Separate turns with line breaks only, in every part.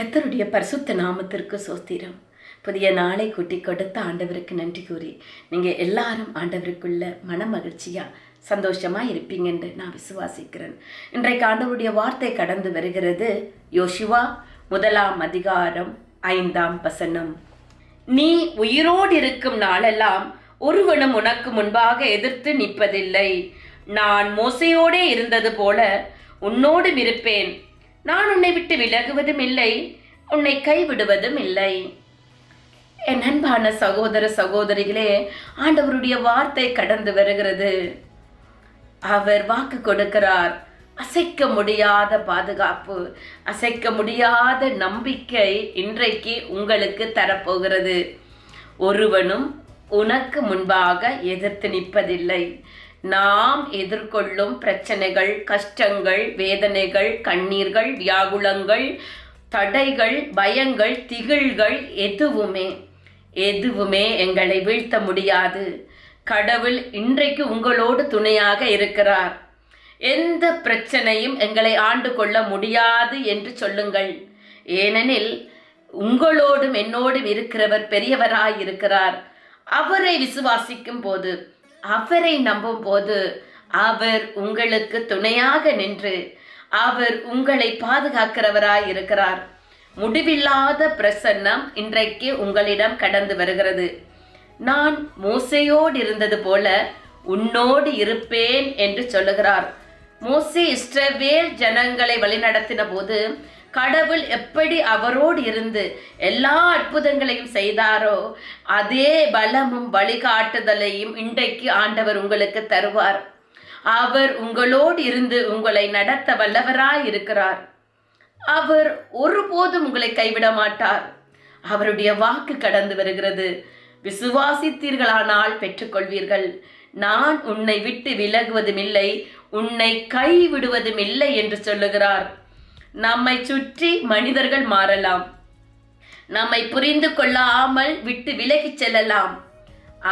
கர்த்தருடைய பரிசுத்த நாமத்திற்கு சோஸ்திரம். புதிய நாளை கூட்டி கொடுத்த ஆண்டவருக்கு நன்றி கூறி நீங்கள் எல்லாரும் ஆண்டவருக்குள்ள மன மகிழ்ச்சியாக சந்தோஷமாக இருப்பீங்க என்று நான் விசுவாசிக்கிறேன். இன்றைக்கு ஆண்டவருடைய வார்த்தை கடந்து வருகிறது. யோசுவா 1 அதிகாரம் 5 வசனம். நீ உயிரோடு இருக்கும் நாளெல்லாம் ஒருவனும் உனக்கு முன்பாக எதிர்த்து நிற்பதில்லை. நான் மோசையோடே இருந்தது போல உன்னோடும் இருப்பேன். நான் உன்னை விட்டு விலகுவதும் இல்லை, உன்னை கைவிடுவதும் இல்லை. என் அன்பான சகோதர சகோதரிகளே, ஆண்டவருடைய வார்த்தை கடந்து வருகிறது. அவர் வாக்கு கொடுக்கிறார். அசைக்க முடியாத பாதுகாப்பு, அசைக்க முடியாத நம்பிக்கை இன்றைக்கு உங்களுக்கு தரப்போகிறது. ஒருவனும் உனக்கு முன்பாக எதிர்த்து நிற்பதில்லை. நாம் எதிர்கொள்ளும் பிரச்சனைகள், கஷ்டங்கள், வேதனைகள், கண்ணீர்கள், வியாகுலங்கள், தடைகள், பயங்கள், திகில்கள் எதுவுமே எங்களை வீழ்த்த முடியாது. கடவுள் இன்றைக்கு உங்களோடு துணையாக இருக்கிறார். எந்த பிரச்சனையும் எங்களை ஆண்டு கொள்ள முடியாது என்று சொல்லுங்கள். ஏனெனில் உங்களோடும் என்னோடும் இருக்கிறவர் பெரியவராய் இருக்கிறார். அவரை விசுவாசிக்கும் போது, அவரை நம்பும் போது, அவர் உங்களுக்கு துணையாக நின்று அவர் உங்களை பாதுகாக்கிறவராய் இருக்கிறார். முடிவில்லாத பிரசன்னம் இன்றைக்கு உங்களிடம் கடந்து வருகிறது. நான் மோசையோடு இருந்தது போல உன்னோடு இருப்பேன் என்று சொல்லுகிறார். மோசே இஸ்ரவேல் ஜனங்களை வழிநடத்தின போது கடவுள் எப்படி அவரோடு இருந்து எல்லா அற்புதங்களையும் செய்தாரோ அதே பலமும் வழிகாட்டுதலையும் இன்றைக்கு ஆண்டவர் உங்களுக்கு தருவார். அவர் உங்களோடு இருந்து உங்களை நடத்த வல்லவராய் இருக்கிறார். அவர் ஒருபோதும் உங்களை கைவிட மாட்டார். அவருடைய வாக்கு கடந்து வருகிறது. விசுவாசித்தீர்களானால் பெற்றுக்கொள்வீர்கள். நான் உன்னை விட்டு விலகுவதும் இல்லை, உன்னை கைவிடுவதும் இல்லை என்று சொல்லுகிறார். நம்மை சுற்றி மனிதர்கள் மாறலாம், நம்மை புரிந்து கொள்ளாமல் விட்டு விலகிச் செல்லலாம்.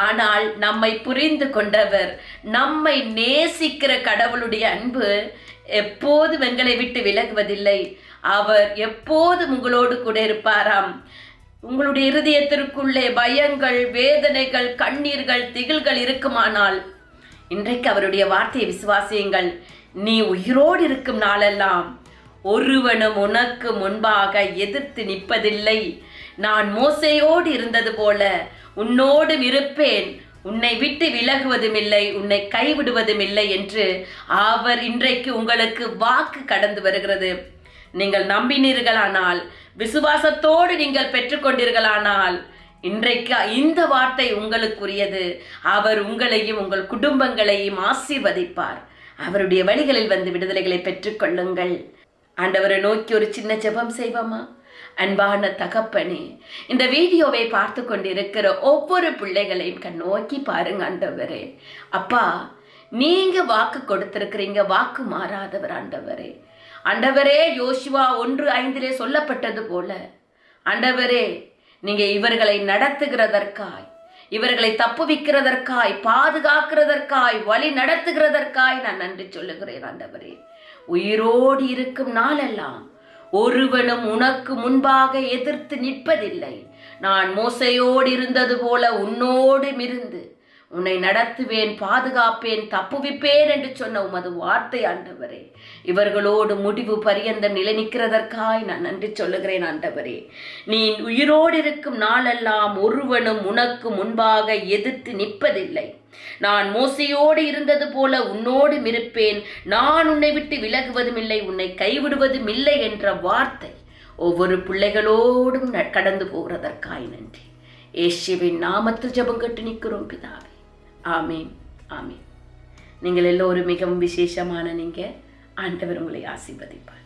ஆனால் நம்மை புரிந்து கொண்டவர், நம்மை நேசிக்கிற கடவுளுடைய அன்பு எப்போதும் எங்களை விட்டு விலகுவதில்லை. அவர் எப்போதும் உங்களோடு கூட இருப்பாராம். உங்களுடைய இருதயத்திற்குள்ளே பயங்கள், வேதனைகள், கண்ணீர்கள், திகில்கள் இருக்குமானால் இன்றைக்கு அவருடைய வார்த்தையை விசுவாசியுங்கள். நீ உயிரோடு இருக்கும் நாளெல்லாம் ஒருவனும் உனக்கு முன்பாக எதிர்த்து நிற்பதில்லை. நான் மோசையோடு இருந்தது போல உன்னோடும் இருப்பேன், உன்னை விட்டு விலகுவதும் இல்லை, உன்னை கைவிடுவதும் இல்லை என்று அவர் இன்றைக்கு உங்களுக்கு வாக்கு கடந்து வருகிறது. நீங்கள் நம்பினீர்களானால், விசுவாசத்தோடு நீங்கள் பெற்றுக்கொண்டீர்களானால் இன்றைக்கு இந்த வார்த்தை உங்களுக்குரியது. அவர் உங்களையும் உங்கள் குடும்பங்களையும் ஆசீர்வதிப்பார். அவருடைய வழிகளில் வந்து விடுதலைகளை பெற்றுக்கொள்ளுங்கள். ஆண்டவரை நோக்கி ஒரு சின்ன ஜெபம் செய்வோமா? அன்பான தகப்பனே, இந்த வீடியோவை பார்த்து கொண்டிருக்கிற ஒவ்வொரு பிள்ளைகளையும் நோக்கி பாருங்க. ஆண்டவரே, அப்பா, நீங்க வாக்கு கொடுத்திருக்கிறீங்க, வாக்கு மாறாதவர். ஆண்டவரே, ஆண்டவரே, யோசுவா 1:5 சொல்லப்பட்டது போல ஆண்டவரே, நீங்க இவர்களை நடத்துகிறதற்காய், இவர்களை தப்புவிக்கிறதற்காய், பாதுகாக்கிறதற்காய், வழி நடத்துகிறதற்காய் நான் நன்றி சொல்லுகிறேன். ஆண்டவரே, உயிரோடு இருக்கும் நாளெல்லாம் ஒருவனும் உனக்கு முன்பாக எதிர்த்து நிற்பதில்லை. நான் மோசையோடு இருந்தது போல உன்னோடும் இருந்து உன்னை நடத்துவேன், பாதுகாப்பேன், தப்புவிப்பேன் என்று சொன்ன உமது வார்த்தை ஆண்டவரே, இவர்களோடு முடிவு பரியந்தம் நிலை நிற்கிறதற்காய் நான் நன்றி சொல்லுகிறேன். ஆண்டவரே, நீ உயிரோடு இருக்கும் நாளெல்லாம் ஒருவனும் உனக்கு முன்பாக எதிர்த்து நிற்பதில்லை. நான் மோசையோடு இருந்தது போல உன்னோடும் இருப்பேன், நான் உன்னை விட்டு விலகுவதும் இல்லை, உன்னை கைவிடுவதும் இல்லை என்ற வார்த்தை ஒவ்வொரு பிள்ளைகளோடும் கடந்து போகிறதற்காய் நன்றி. இயேசுவின் நாமத்தில் ஜெபம் கேட்டு நிற்கிறோம் பிதாவே. ஆமீன், ஆமீன். நீங்கள் எல்லோரும் மிகவும் விசேஷமான நீங்கள். ஆண்டவர் உங்களை ஆசீர்வதிப்பார்.